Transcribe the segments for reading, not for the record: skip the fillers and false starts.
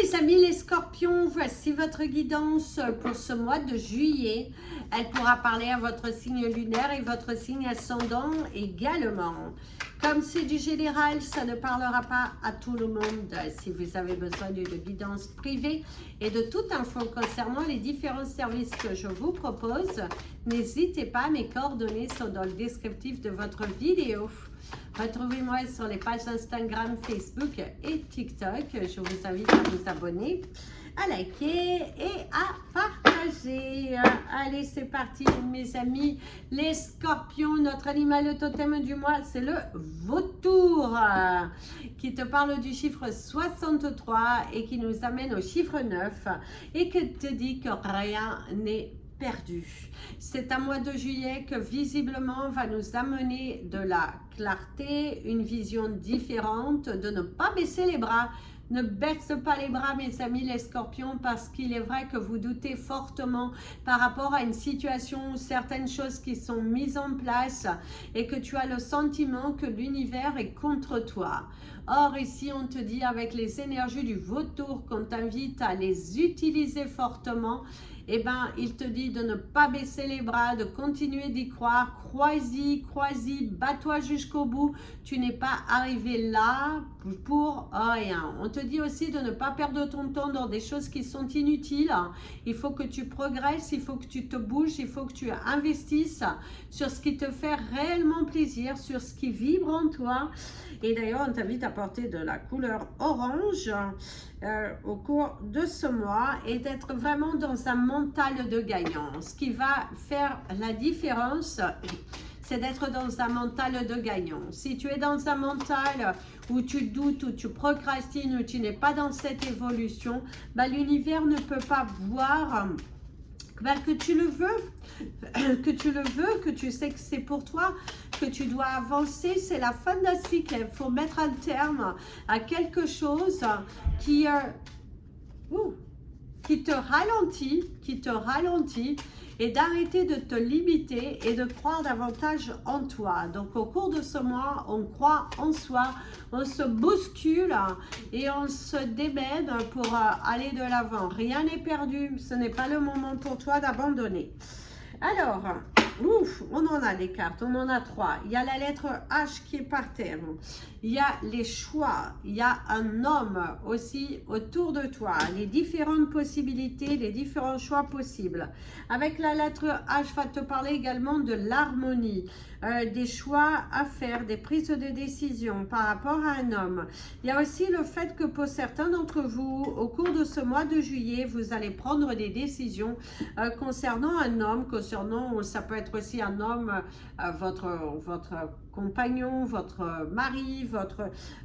mes amis les scorpions, voici votre guidance pour ce mois de juillet. Elle pourra parler à votre signe lunaire et votre signe ascendant également. Comme c'est du général, ça ne parlera pas à tout le monde. Si vous avez besoin d'une guidance privée et de toute info concernant les différents services que je vous propose, n'hésitez pas, mes coordonnées sont dans le descriptif de votre vidéo. Retrouvez-moi sur les pages Instagram, Facebook et TikTok. Je vous invite à vous abonner, à liker et à partager. Allez, c'est parti mes amis. Les scorpions, notre animal totem du mois, c'est le vautour qui te parle du chiffre 63 et qui nous amène au chiffre 9 et qui te dit que rien n'est perdu. C'est un mois de juillet que visiblement va nous amener de la clarté, une vision différente, de ne pas baisser les bras. Ne baisse pas les bras mes amis les scorpions, parce qu'il est vrai que vous doutez fortement par rapport à une situation, certaines choses qui sont mises en place et que tu as le sentiment que l'univers est contre toi. Or ici on te dit avec les énergies du vautour qu'on t'invite à les utiliser fortement. Eh bien, il te dit de ne pas baisser les bras, de continuer d'y croire. Crois-y, crois-y, bats-toi jusqu'au bout. Tu n'es pas arrivé là pour rien. On te dit aussi de ne pas perdre ton temps dans des choses qui sont inutiles. Il faut que tu progresses, il faut que tu te bouges, il faut que tu investisses sur ce qui te fait réellement plaisir, sur ce qui vibre en toi. Et d'ailleurs, on t'invite à porter de la couleur orange au cours de ce mois et d'être vraiment dans un mental de gagnant. Ce qui va faire la différence, c'est d'être dans un mental de gagnant. Si tu es dans un mental où tu doutes, où tu procrastines, où tu n'es pas dans cette évolution, bah, l'univers ne peut pas voir que tu le veux, que tu sais que c'est pour toi, que tu dois avancer. C'est la fin d'un cycle. Il faut mettre un terme à quelque chose qui te ralentit et d'arrêter de te limiter et de croire davantage en toi. Donc au cours de ce mois, on croit en soi, on se bouscule et on se démène pour aller de l'avant. Rien n'est perdu, ce n'est pas le moment pour toi d'abandonner. Alors, on en a les cartes, on en a 3. Il y a la lettre H qui est par terre. Il y a les choix, il y a un homme aussi autour de toi, les différentes possibilités, les différents choix possibles. Avec la lettre H, va te parler également de l'harmonie, des choix à faire, des prises de décision par rapport à un homme. Il y a aussi le fait que pour certains d'entre vous, au cours de ce mois de juillet, vous allez prendre des décisions concernant un homme, concernant, ça peut être aussi un homme, votre compagnon, votre mari,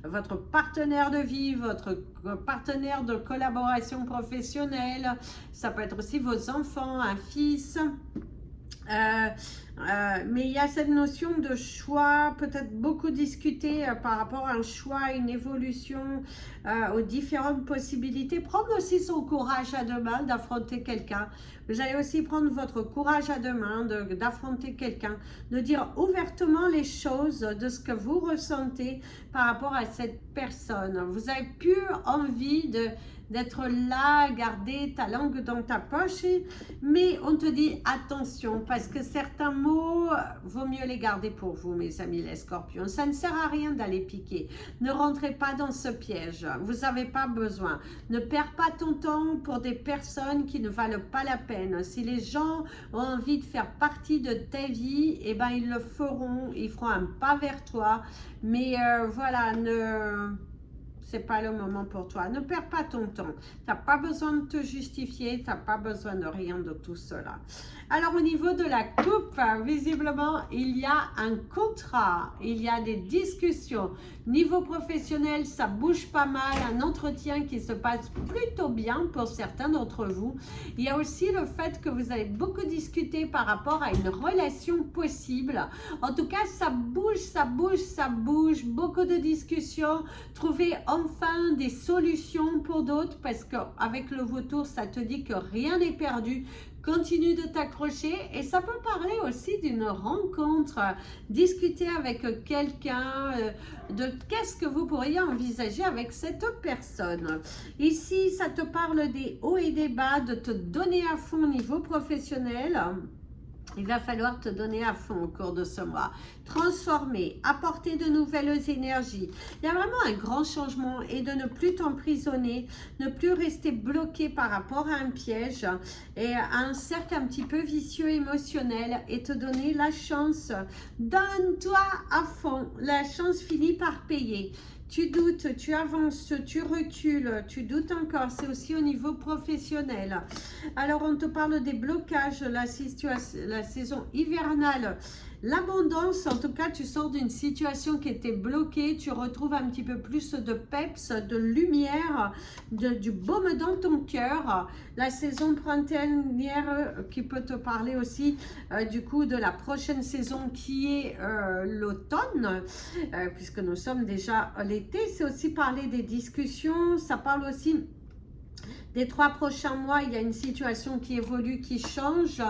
votre partenaire de vie, votre partenaire de collaboration professionnelle. Ça peut être aussi vos enfants, un fils. Mais il y a cette notion de choix, peut-être beaucoup discuté par rapport à un choix, une évolution, aux différentes possibilités. Prendre aussi son courage à deux mains d'affronter quelqu'un. Vous allez aussi prendre votre courage à deux mains d'affronter quelqu'un, de dire ouvertement les choses, de ce que vous ressentez par rapport à cette personne. Vous avez pure envie d'être là, garder ta langue dans ta poche, mais on te dit attention, parce que certains mots, vaut mieux les garder pour vous, mes amis les scorpions. Ça ne sert à rien d'aller piquer. Ne rentrez pas dans ce piège. Vous n'avez pas besoin. Ne perds pas ton temps pour des personnes qui ne valent pas la peine. Si les gens ont envie de faire partie de ta vie, eh ben, ils le feront. Ils feront un pas vers toi. Mais voilà, c'est pas le moment pour toi. Ne perds pas ton temps. Tu n'as pas besoin de te justifier. Tu n'as pas besoin de rien de tout cela. Alors, au niveau de la coupe, visiblement, il y a un contrat. Il y a des discussions. Niveau professionnel, ça bouge pas mal. Un entretien qui se passe plutôt bien pour certains d'entre vous. Il y a aussi le fait que vous avez beaucoup discuté par rapport à une relation possible. En tout cas, ça bouge, ça bouge, ça bouge. Beaucoup de discussions. Trouvez enfin des solutions pour d'autres, parce qu'avec le vautour, ça te dit que rien n'est perdu. Continue de t'accrocher et ça peut parler aussi d'une rencontre, discuter avec quelqu'un de qu'est-ce que vous pourriez envisager avec cette personne. Ici, ça te parle des hauts et des bas, de te donner à fond au niveau professionnel. Il va falloir te donner à fond au cours de ce mois. Transformer, apporter de nouvelles énergies. Il y a vraiment un grand changement et de ne plus t'emprisonner, ne plus rester bloqué par rapport à un piège et à un cercle un petit peu vicieux émotionnel et te donner la chance. Donne-toi à fond. La chance finit par payer. Tu doutes, tu avances, tu recules, tu doutes encore. C'est aussi au niveau professionnel. Alors, on te parle des blocages, la saison hivernale. L'abondance, en tout cas, tu sors d'une situation qui était bloquée, tu retrouves un petit peu plus de peps, de lumière, du baume dans ton cœur. La saison printanière qui peut te parler aussi du coup de la prochaine saison qui est l'automne, puisque nous sommes déjà à l'été. C'est aussi parler des discussions, ça parle aussi des 3 prochains mois, il y a une situation qui évolue, qui change.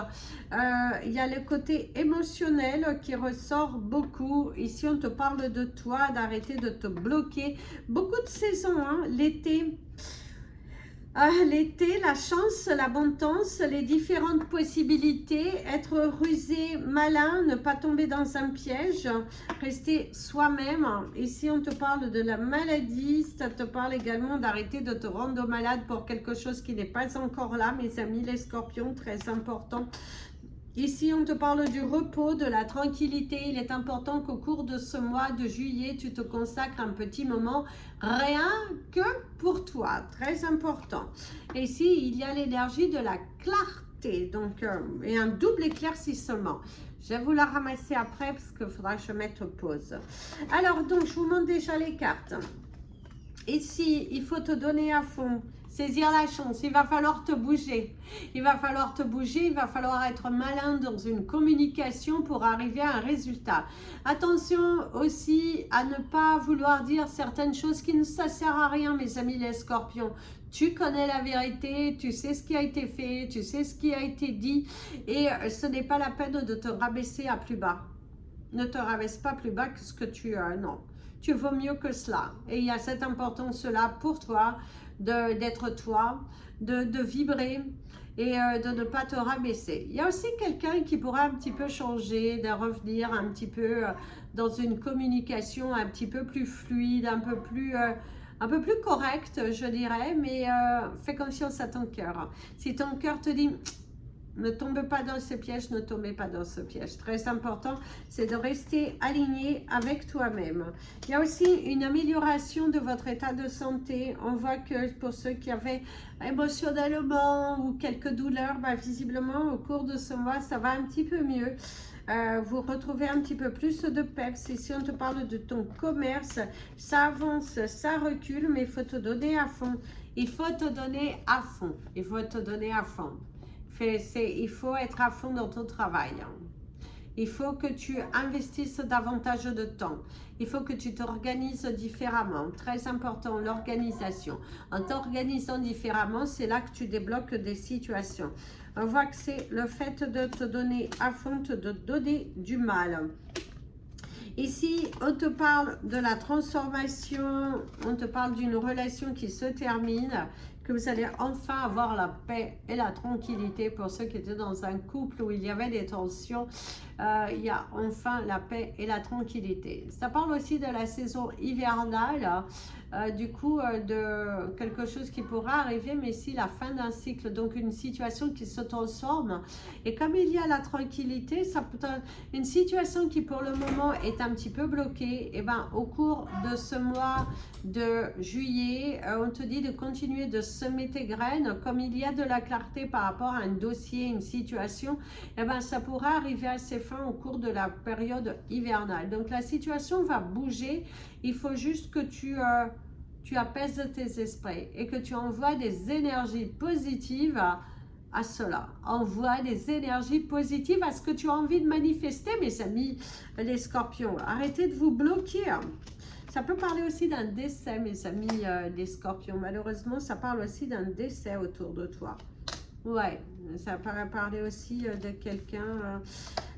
Il y a le côté émotionnel qui ressort beaucoup. Ici, on te parle de toi, d'arrêter de te bloquer. Beaucoup de saisons, hein, l'été. L'été, la chance, l'abondance, les différentes possibilités, être rusé, malin, ne pas tomber dans un piège, rester soi-même. Ici, on te parle de la maladie, ça te parle également d'arrêter de te rendre malade pour quelque chose qui n'est pas encore là, mes amis les scorpions, très important. Ici, on te parle du repos, de la tranquillité. Il est important qu'au cours de ce mois de juillet, tu te consacres un petit moment rien que pour toi. Très important. Et ici, il y a l'énergie de la clarté. Donc, et un double éclaircissement. Je vais vous la ramasser après parce qu'il faudra que je mette pause. Alors, donc, je vous montre déjà les cartes. Ici, il faut te donner à fond. Saisir la chance, il va falloir te bouger. Il va falloir te bouger, il va falloir être malin dans une communication pour arriver à un résultat. Attention aussi à ne pas vouloir dire certaines choses qui ne ça sert à rien, mes amis les scorpions. Tu connais la vérité, tu sais ce qui a été fait, tu sais ce qui a été dit et ce n'est pas la peine de te rabaisser à plus bas. Ne te rabaisse pas plus bas que ce que tu as, non. Tu vaux mieux que cela. Et il y a cette importance-là pour toi, d'être toi, de vibrer et de ne pas te rabaisser. Il y a aussi quelqu'un qui pourra un petit peu changer, de revenir un petit peu dans une communication un petit peu plus fluide, un peu plus correcte, je dirais, mais fais confiance à ton cœur. Si ton cœur te dit... Ne tombe pas dans ce piège, ne tombez pas dans ce piège. Très important, c'est de rester aligné avec toi-même. Il y a aussi une amélioration de votre état de santé. On voit que pour ceux qui avaient émotionnellement ou quelques douleurs, bah, visiblement au cours de ce mois, ça va un petit peu mieux. Vous retrouvez un petit peu plus de peps. Ici, on te parle de ton commerce. Ça avance, ça recule, mais il faut te donner à fond. Il faut te donner à fond. Il faut te donner à fond. Il faut être à fond dans ton travail. Il faut que tu investisses davantage de temps. Il faut que tu t'organises différemment. Très important, l'organisation. En t'organisant différemment, c'est là que tu débloques des situations. On voit que c'est le fait de te donner à fond, de donner du mal. Ici, on te parle de la transformation, on te parle d'une relation qui se termine, que vous allez enfin avoir la paix et la tranquillité pour ceux qui étaient dans un couple où il y avait des tensions. Il y a enfin la paix et la tranquillité. Ça parle aussi de la saison hivernale, du coup de quelque chose qui pourra arriver, mais si la fin d'un cycle, donc une situation qui se transforme. Et comme il y a la tranquillité, ça peut être une situation qui pour le moment est un petit peu bloquée. Et ben au cours de ce mois de juillet, on te dit de continuer de semer tes graines. Comme il y a de la clarté par rapport à un dossier, une situation, et ben ça pourra arriver à ses fins au cours de la période hivernale. Donc la situation va bouger. Il faut juste que tu apaises tes esprits et que tu envoies des énergies positives à cela. Envoie des énergies positives à ce que tu as envie de manifester, mes amis les scorpions. Arrêtez de vous bloquer. Ça peut parler aussi d'un décès, mes amis les scorpions. Malheureusement, ça parle aussi d'un décès autour de toi. Ouais, ça peut parler aussi de quelqu'un.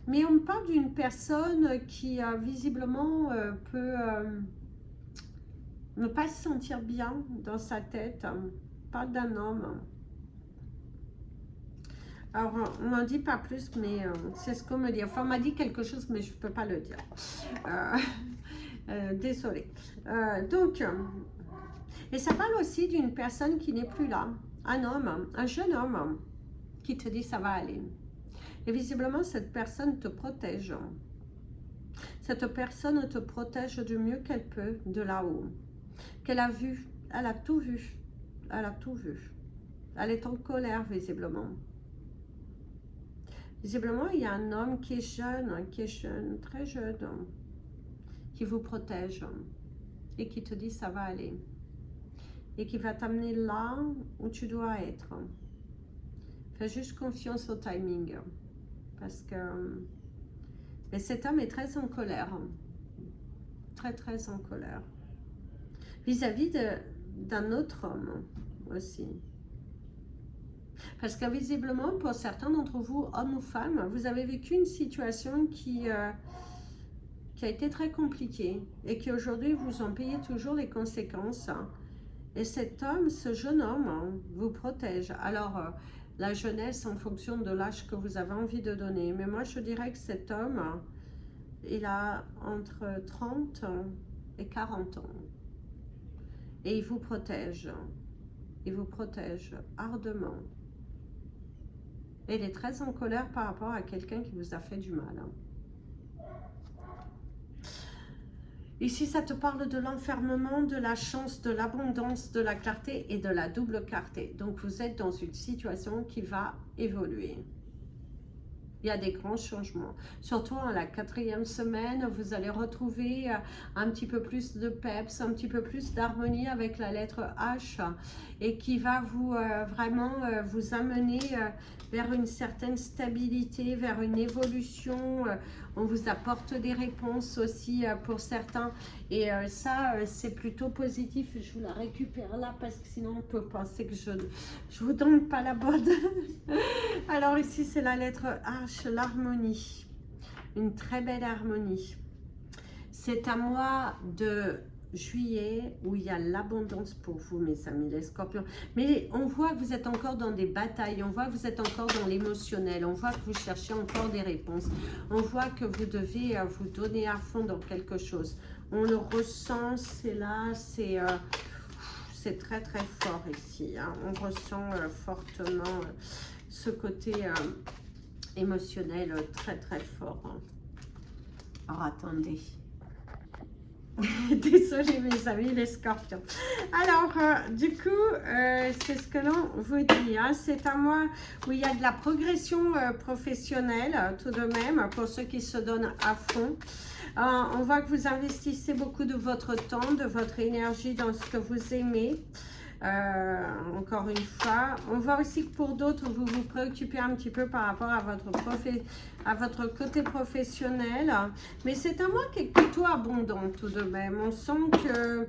Mais on parle d'une personne qui visiblement peut ne pas se sentir bien dans sa tête. On parle d'un homme. Alors, on n'en dit pas plus, mais c'est ce qu'on me dit. Enfin, on m'a dit quelque chose, mais je ne peux pas le dire. Désolée. Donc, et ça parle aussi d'une personne qui n'est plus là. Un homme, un jeune homme, qui te dit ça va aller. Et visiblement, cette personne te protège. Cette personne te protège du mieux qu'elle peut de là-haut. Qu'elle a vu, elle a tout vu. Elle a tout vu. Elle est en colère, visiblement. Visiblement, il y a un homme qui est jeune, très jeune, qui vous protège et qui te dit ça va aller. Et qui va t'amener là où tu dois être. Fais juste confiance au timing. Parce que mais cet homme est très en colère. Très en colère. Vis-à-vis d'un autre homme aussi. Parce que visiblement, pour certains d'entre vous, hommes ou femmes, vous avez vécu une situation qui a été très compliquée. Et qu'aujourd'hui, vous en payez toujours les conséquences. Et cet homme, ce jeune homme, vous protège. Alors, la jeunesse en fonction de l'âge que vous avez envie de donner. Mais moi, je dirais que cet homme, il a entre 30 et 40 ans. Et il vous protège. Il vous protège ardemment. Et il est très en colère par rapport à quelqu'un qui vous a fait du mal. Ici, ça te parle de l'enfermement, de la chance, de l'abondance, de la clarté et de la double clarté. Donc, vous êtes dans une situation qui va évoluer. Il y a des grands changements. Surtout à la 4e semaine, vous allez retrouver un petit peu plus de peps, un petit peu plus d'harmonie avec la lettre H et qui va vous vraiment vous amener vers une certaine stabilité, vers une évolution. On vous apporte des réponses aussi pour certains. Et ça, c'est plutôt positif. Je vous la récupère là parce que sinon on peut penser que je vous donne pas la bonne. Alors ici, c'est la lettre H, l'harmonie. Une très belle harmonie. C'est un mois de juillet où il y a l'abondance pour vous, mes amis les scorpions. Mais on voit que vous êtes encore dans des batailles, on voit que vous êtes encore dans l'émotionnel, on voit que vous cherchez encore des réponses, on voit que vous devez vous donner à fond dans quelque chose. On le ressent, c'est là, c'est très fort ici. Hein. On ressent fortement ce côté émotionnel très fort. Hein. Alors attendez. Désolée mes amis les scorpions. Alors du coup c'est ce que l'on vous dit, hein. C'est un mois où il y a de la progression professionnelle tout de même pour ceux qui se donnent à fond. On voit que vous investissez beaucoup de votre temps, de votre énergie dans ce que vous aimez. Encore une fois, on voit aussi que pour d'autres, vous vous préoccupez un petit peu par rapport à votre côté professionnel. Mais c'est un mois qui est plutôt abondant tout de même. On sent que...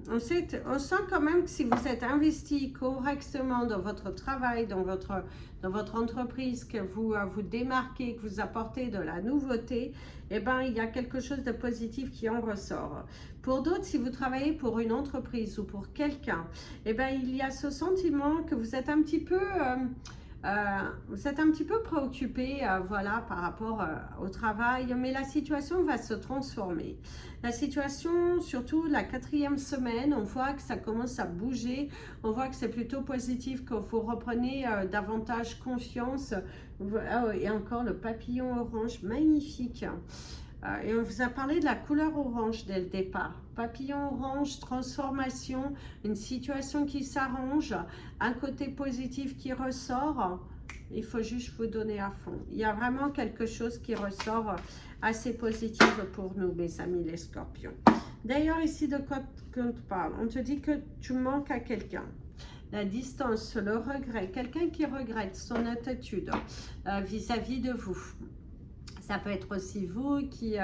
on sent quand même que si vous êtes investi correctement dans votre travail, dans votre entreprise, que vous vous démarquez, que vous apportez de la nouveauté, eh ben, il y a quelque chose de positif qui en ressort. Pour d'autres, si vous travaillez pour une entreprise ou pour quelqu'un, eh ben, il y a ce sentiment que vous êtes un petit peu... préoccupé voilà, par rapport au travail, mais la situation va se transformer. La situation, surtout la 4e semaine, on voit que ça commence à bouger, on voit que c'est plutôt positif, que vous reprenez davantage confiance. Et encore le papillon orange, magnifique. Et on vous a parlé de la couleur orange dès le départ. Papillon orange, transformation, une situation qui s'arrange, un côté positif qui ressort. Il faut juste vous donner à fond. Il y a vraiment quelque chose qui ressort assez positif pour nous, mes amis les scorpions. D'ailleurs, ici, de quoi on te parle? On te dit que tu manques à quelqu'un. La distance, le regret, quelqu'un qui regrette son attitude vis-à-vis de vous. Ça peut être aussi vous qui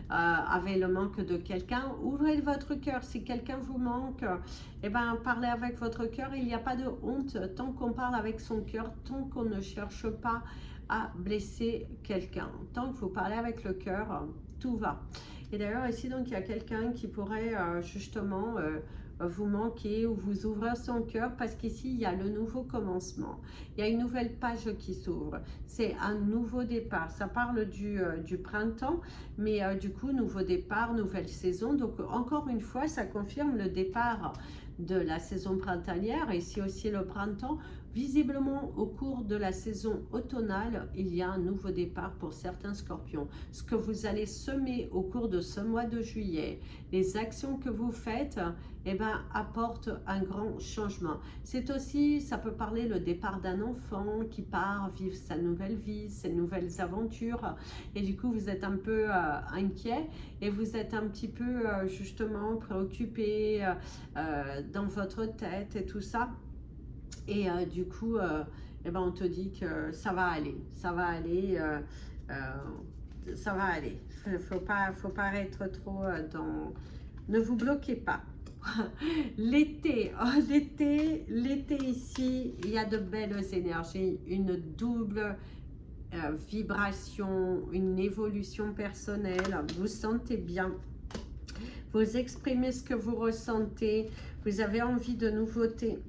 avez le manque de quelqu'un. Ouvrez votre cœur. Si quelqu'un vous manque, eh ben, parlez avec votre cœur. Il n'y a pas de honte tant qu'on parle avec son cœur, tant qu'on ne cherche pas à blesser quelqu'un. Tant que vous parlez avec le cœur, tout va. Et d'ailleurs, ici, donc, il y a quelqu'un qui pourrait justement vous manquer ou vous ouvrir son cœur parce qu'ici, il y a le nouveau commencement. Il y a une nouvelle page qui s'ouvre. C'est un nouveau départ. Ça parle du printemps, mais du coup, nouveau départ, nouvelle saison. Donc, encore une fois, ça confirme le départ de la saison printanière. Ici aussi, le printemps. Visiblement, au cours de la saison automnale, il y a un nouveau départ pour certains scorpions. Ce que vous allez semer au cours de ce mois de juillet, les actions que vous faites, eh ben, apportent un grand changement. C'est aussi, ça peut parler le départ d'un enfant qui part vivre sa nouvelle vie, ses nouvelles aventures. Et du coup, vous êtes un peu inquiet et vous êtes un petit peu justement préoccupé dans votre tête et tout ça. Et du coup, eh ben, on te dit que ça va aller, ça va aller, ça va aller. Faut pas être trop dans... Ne vous bloquez pas. L'été, oh, l'été ici, il y a de belles énergies, une double vibration, une évolution personnelle. Vous sentez bien. Vous exprimez ce que vous ressentez. Vous avez envie de nouveautés.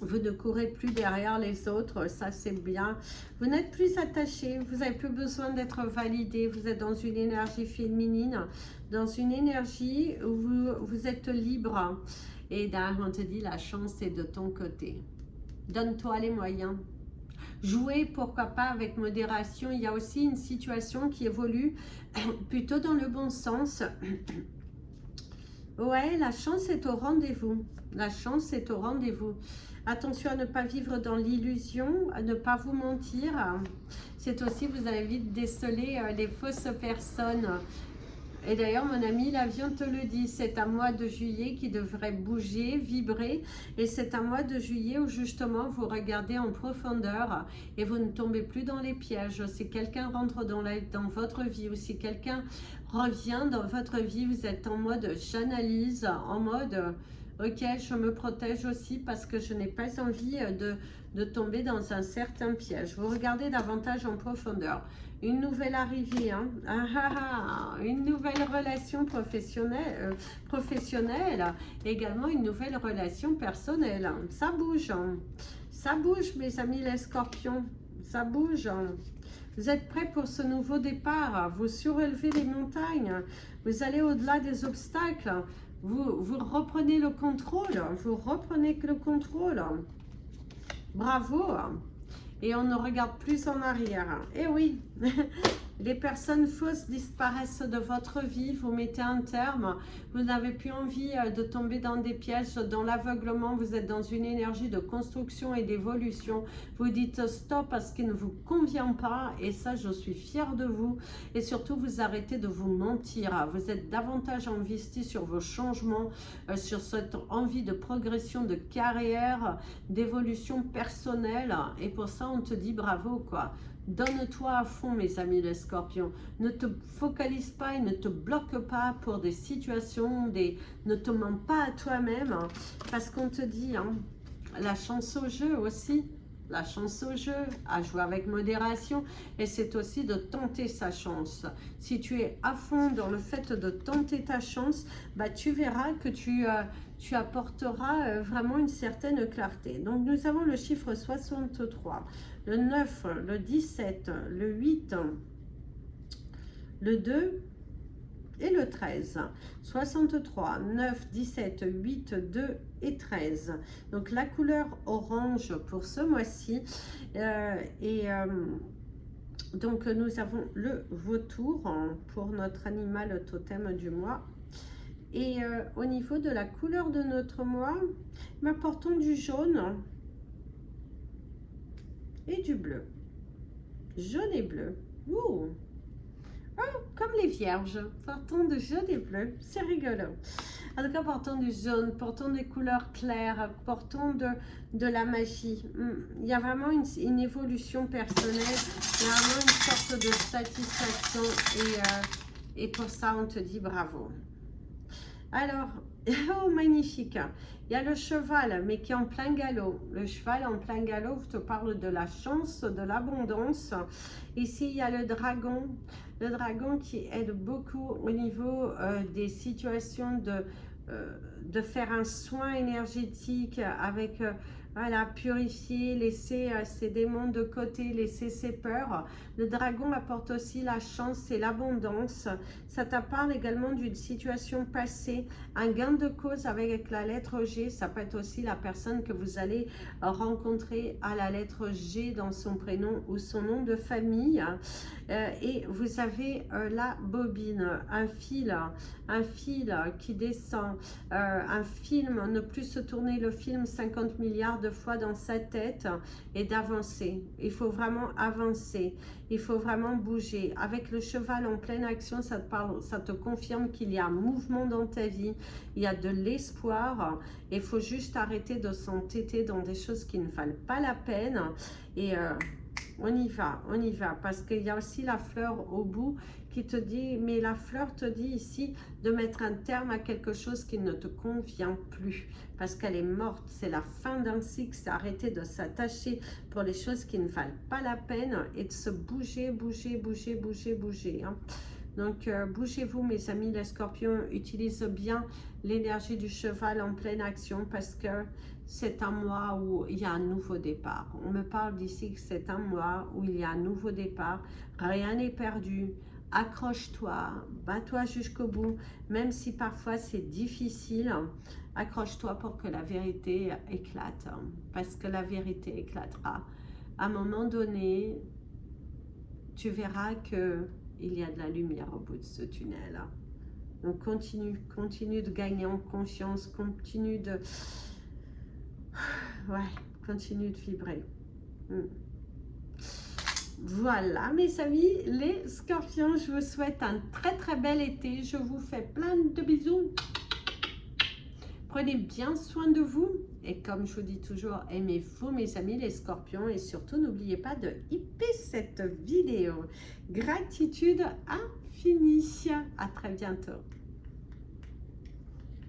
Vous ne courez plus derrière les autres, ça c'est bien. Vous n'êtes plus attaché, vous n'avez plus besoin d'être validé. Vous êtes dans une énergie féminine, dans une énergie où vous êtes libre. Et derrière, on te dit, la chance est de ton côté. Donne-toi les moyens. Jouez, pourquoi pas, avec modération. Il y a aussi une situation qui évolue plutôt dans le bon sens. Ouais, la chance est au rendez-vous. La chance est au rendez-vous. Attention à ne pas vivre dans l'illusion, à ne pas vous mentir. C'est aussi, vous allez vite déceler les fausses personnes. Et d'ailleurs, mon ami, l'avion te le dit, c'est un mois de juillet qui devrait bouger, vibrer. Et c'est un mois de juillet où justement, vous regardez en profondeur et vous ne tombez plus dans les pièges. Si quelqu'un rentre dans votre vie ou si quelqu'un revient dans votre vie, vous êtes en mode j'analyse, en mode... Ok, je me protège aussi parce que je n'ai pas envie de tomber dans un certain piège. Vous regardez davantage en profondeur. Une nouvelle arrivée, hein? Une nouvelle relation professionnelle, également une nouvelle relation personnelle. Ça bouge, hein? Ça bouge, mes amis les scorpions. Ça bouge. Hein? Vous êtes prêts pour ce nouveau départ. Vous surélevez les montagnes. Vous allez au-delà des obstacles. Vous reprenez le contrôle, vous reprenez le contrôle. Bravo. Et on ne regarde plus en arrière. Et oui, les personnes fausses disparaissent de votre vie, vous mettez un terme. Vous n'avez plus envie de tomber dans des pièges, dans l'aveuglement. Vous êtes dans une énergie de construction et d'évolution. Vous dites stop à ce qui ne vous convient pas. Et ça, je suis fière de vous. Et surtout, vous arrêtez de vous mentir. Vous êtes davantage investi sur vos changements, sur cette envie de progression de carrière, d'évolution personnelle. Et pour ça, on te dit bravo, quoi. Donne-toi à fond, mes amis les scorpions. Ne te focalise pas et ne te bloque pas pour des situations, ne te mens pas à toi-même, hein, parce qu'on te dit, hein, la chance au jeu aussi, la chance au jeu, à jouer avec modération, et c'est aussi de tenter sa chance. Si tu es à fond dans le fait de tenter ta chance, bah, tu verras que tu apporteras vraiment une certaine clarté. Donc nous avons le chiffre 63, le 9, le 17, le 8, le 2 et le 13. 63, 9, 17, 8, 2 et 13. Donc la couleur orange pour ce mois-ci. Donc nous avons le vautour pour notre animal totem du mois. Et au niveau de la couleur de notre mois, nous apportons du jaune et du bleu. Jaune et bleu. Ouh. Comme les vierges, portons de jaune et bleu, c'est rigolo. En tout cas, portons du jaune, portons des couleurs claires, portons de la magie. Il y a vraiment une évolution personnelle, il y a vraiment une sorte de satisfaction et pour ça, on te dit bravo. Alors, oh magnifique, il y a le cheval, mais qui est en plein galop. Le cheval en plein galop te parle de la chance, de l'abondance. Ici, il y a le dragon qui aide beaucoup au niveau des situations de faire un soin énergétique avec... voilà, purifier, laisser ses démons de côté, laisser ses peurs. Le dragon apporte aussi la chance et l'abondance. Ça te parle également d'une situation passée, un gain de cause avec la lettre G. Ça peut être aussi la personne que vous allez rencontrer à la lettre G dans son prénom ou son nom de famille. Et vous avez la bobine, un fil qui descend, un film, ne plus se tourner le film 50 milliards de fois dans sa tête et d'avancer. Il faut vraiment avancer, il faut vraiment bouger. Avec le cheval en pleine action, ça te confirme qu'il y a un mouvement dans ta vie, il y a de l'espoir. Il faut juste arrêter de s'entêter dans des choses qui ne valent pas la peine et on y va, parce qu'il y a aussi la fleur au bout qui te dit, mais la fleur te dit ici de mettre un terme à quelque chose qui ne te convient plus, parce qu'elle est morte, c'est la fin d'un cycle, c'est arrêter de s'attacher pour les choses qui ne valent pas la peine et de se bouger, hein. Donc, bougez-vous, mes amis, les scorpions, utilisent bien l'énergie du cheval en pleine action parce que c'est un mois où il y a un nouveau départ. On me parle d'ici que c'est un mois où il y a un nouveau départ. Rien n'est perdu. Accroche-toi, bats-toi jusqu'au bout, même si parfois c'est difficile. Accroche-toi pour que la vérité éclate, parce que la vérité éclatera. À un moment donné, tu verras que il y a de la lumière au bout de ce tunnel. Donc continue de gagner en conscience, continue de vibrer. Voilà mes amis, les scorpions, je vous souhaite un très bel été. Je vous fais plein de bisous. Prenez bien soin de vous. Et comme je vous dis toujours, aimez-vous mes amis les scorpions. Et surtout, n'oubliez pas de hyper cette vidéo. Gratitude infinie. À très bientôt.